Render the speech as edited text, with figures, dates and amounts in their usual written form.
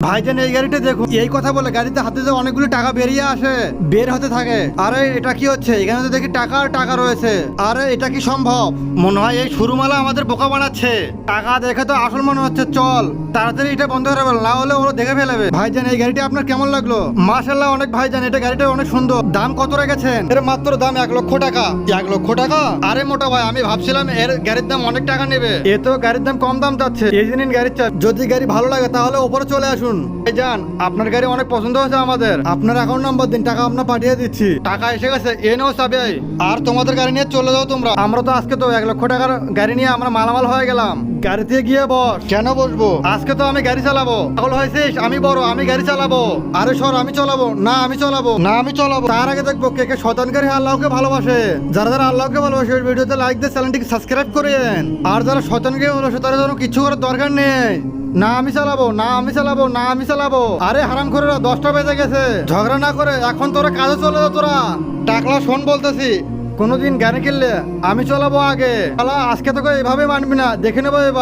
ভাইজান এই গাড়িটা দেখুন। এই কথা বলে গাড়িতে হাতে যে অনেকগুলো টাকা বেরিয়ে আসে, বের হতে থাকে। আরে এটা কি হচ্ছে? এখানে তো দেখি টাকা আর টাকা রয়েছে। আরে এটা কি সম্ভব? মনে হয় এই শুরুমালা আমাদের বোকা বানাচ্ছে। টাকা দেখে তো আসল মনে হচ্ছে। চল তাড়াতাড়ি এটা বন্ধ করে ফেল, না হলে ওরা দেখে ফেলবে। ভাইজান এই গাড়িটা আপনার কেমন লাগলো? মাশাআল্লাহ অনেক ভাইজান, এটা গাড়িটা অনেক সুন্দর। দাম কত রেখেছেন? এর মাত্র দাম 1,00,000 টাকা। 1,00,000 টাকা? আরে মোটা ভাই, আমি ভাবছিলাম এর গাড়ির দাম অনেক টাকা নেবে। এ তো গাড়ির দাম কম দাম যাচ্ছে। এই জন্য গাড়ির চাপ। যদি গাড়ি ভালো লাগে তাহলে উপরে চলে আসুন। ভাইজান আপনার গাড়ি অনেক পছন্দ হয়েছে আমাদের। আপনার অ্যাকাউন্ট নাম্বার দিন, টাকা আপনার পাঠিয়ে দিচ্ছি। টাকা এসে গেছে, এ নাও চাবি। আর তোমাদের গাড়ি নিয়ে চলে যাও তোমরা। আমরা তো আজকে তো 1,00,000 টাকার গাড়ি নিয়ে আমরা মালামাল হয়ে গেলাম। গাড়িতে গিয়ে বস। কেন বসবো? আজকে তো আমি গাড়ি চালাবো। পাগল হয়েছিস? আমি বড়, আমি গাড়ি চালাবো। আরে সর, আমি চালাবো না, আমি চালাবো না, আমি চালাবো। তার আগে দেখবো কে কে শয়তানকারী আল্লাহকে ভালোবাসে। যারা যারা আল্লাহকে ভালোবাসে ভিডিওতে লাইক দিয়ে চ্যানেলটিকে সাবস্ক্রাইব করেন। আর যারা শয়তানকে ভালোবাসে তারা যেন কিছু করার দরকার নেই। না আমি চালাবো, না আমি চালাবো, না আমি চালাবো। আরে হারামখোরেরা 10টা বেজে গেছে, ঝগড়া না করে এখন তোরা কাজে চলে যা। তোরা টাকলা শোন বলতেছি, কোনোদিন গাড়ি কিনলে আমি চালাবো আগে। আজকে তোকে এভাবে মানবি না, দেখে নেবো এবার।